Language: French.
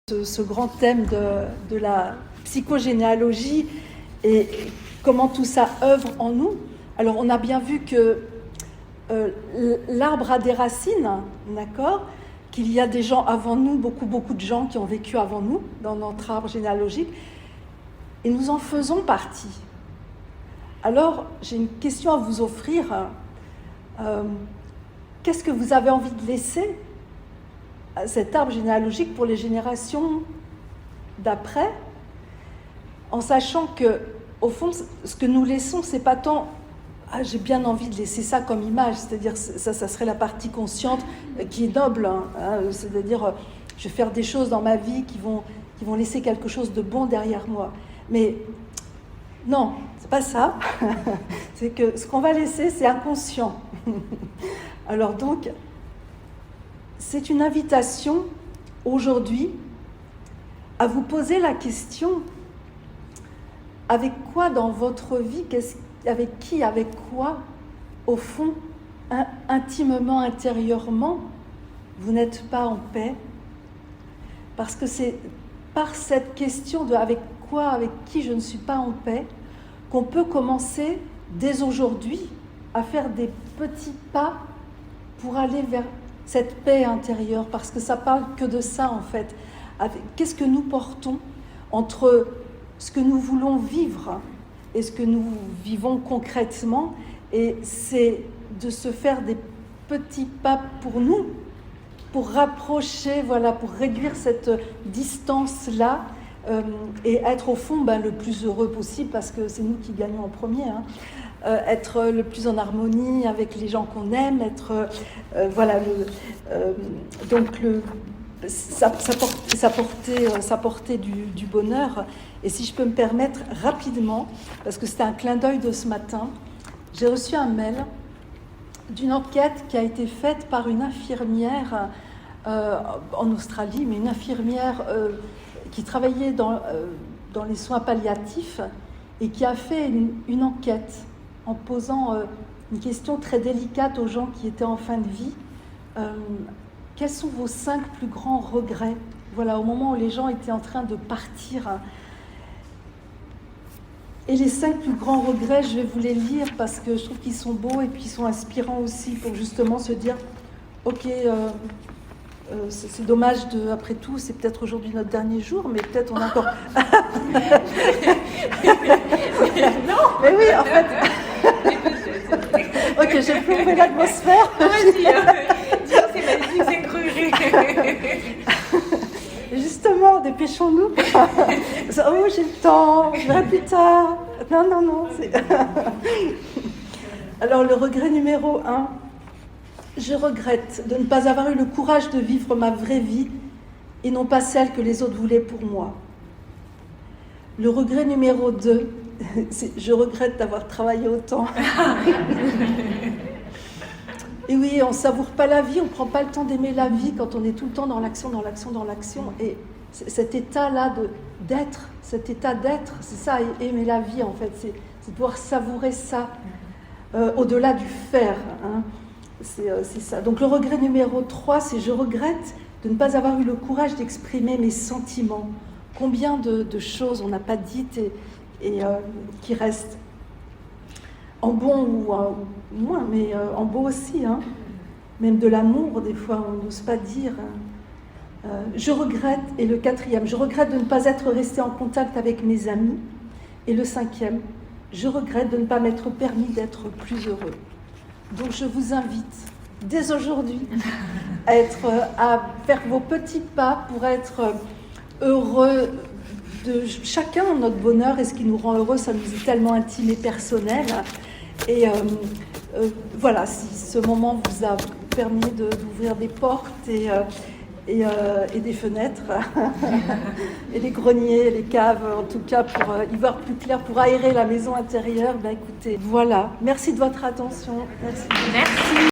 Ce grand thème de la psychogénéalogie et comment tout ça œuvre en nous. Alors on a bien vu que l'arbre a des racines, d'accord, qu'il y a des gens avant nous, beaucoup de gens qui ont vécu avant nous dans notre arbre généalogique, et nous en faisons partie. Alors j'ai une question à vous offrir. Qu'est-ce que vous avez envie de laisser à cet arbre généalogique pour les générations d'après, en sachant que, au fond, ce que nous laissons, c'est pas tant j'ai bien envie de laisser ça comme image, c'est-à-dire ça serait la partie consciente qui est noble, c'est-à-dire je vais faire des choses dans ma vie qui vont laisser quelque chose de bon derrière moi. Mais non, c'est pas ça. C'est que ce qu'on va laisser, c'est inconscient. Alors donc, c'est une invitation aujourd'hui à vous poser la question: avec quoi dans votre vie, avec qui, avec quoi, au fond, intimement, intérieurement, vous n'êtes pas en paix? Parce que c'est par cette question de avec quoi, avec qui je ne suis pas en paix, qu'on peut commencer dès aujourd'hui à faire des petits pas pour aller vers cette paix intérieure, parce que ça parle que de ça en fait. Qu'est-ce que nous portons entre ce que nous voulons vivre et ce que nous vivons concrètement, et c'est de se faire des petits pas pour nous, pour rapprocher, pour réduire cette distance-là, et être au fond le plus heureux possible, parce que c'est nous qui gagnons en premier, être le plus en harmonie avec les gens qu'on aime, être ça portait du bonheur. Et si je peux me permettre rapidement, parce que c'était un clin d'œil de ce matin, j'ai reçu un mail d'une enquête qui a été faite par une infirmière en Australie, mais une infirmière qui travaillait dans les soins palliatifs et qui a fait une enquête en posant une question très délicate aux gens qui étaient en fin de vie. Quels sont vos 5 plus grands regrets? Voilà, au moment où les gens étaient en train de partir. Et les 5 plus grands regrets, je vais vous les lire parce que je trouve qu'ils sont beaux et puis ils sont inspirants aussi pour justement se dire ok, c'est dommage, après tout, c'est peut-être aujourd'hui notre dernier jour, mais peut-être on a encore... Non. Mais oui, en fait... Ok, j'ai plombé l'atmosphère. Vas-y, c'est cru. Justement, dépêchons-nous. Oh, j'ai le temps, je verrai plus tard. Non. Alors, le regret numéro 1. Je regrette de ne pas avoir eu le courage de vivre ma vraie vie et non pas celle que les autres voulaient pour moi. Le regret numéro 2, c'est je regrette d'avoir travaillé autant. Et oui, on ne savoure pas la vie, on ne prend pas le temps d'aimer la vie quand on est tout le temps dans l'action. Et cet état-là d'être, c'est ça, aimer la vie en fait, c'est pouvoir savourer ça, au-delà du faire. C'est ça. Donc le regret numéro 3, c'est je regrette de ne pas avoir eu le courage d'exprimer mes sentiments. Combien de choses on n'a pas dites et qui restent en bon ou moins, mais en beau aussi. Même de l'amour, des fois, on n'ose pas dire. Je regrette, et le 4e, je regrette de ne pas être resté en contact avec mes amis. Et le 5e, je regrette de ne pas m'être permis d'être plus heureux. Donc je vous invite dès aujourd'hui à faire vos petits pas pour être heureux de chacun, notre bonheur, et ce qui nous rend heureux, ça nous est tellement intime et personnel. Et voilà, si ce moment vous a permis d'ouvrir des portes et des fenêtres et des greniers, les caves, en tout cas pour y voir plus clair, pour aérer la maison intérieure, écoutez, voilà. Merci de votre attention. Merci.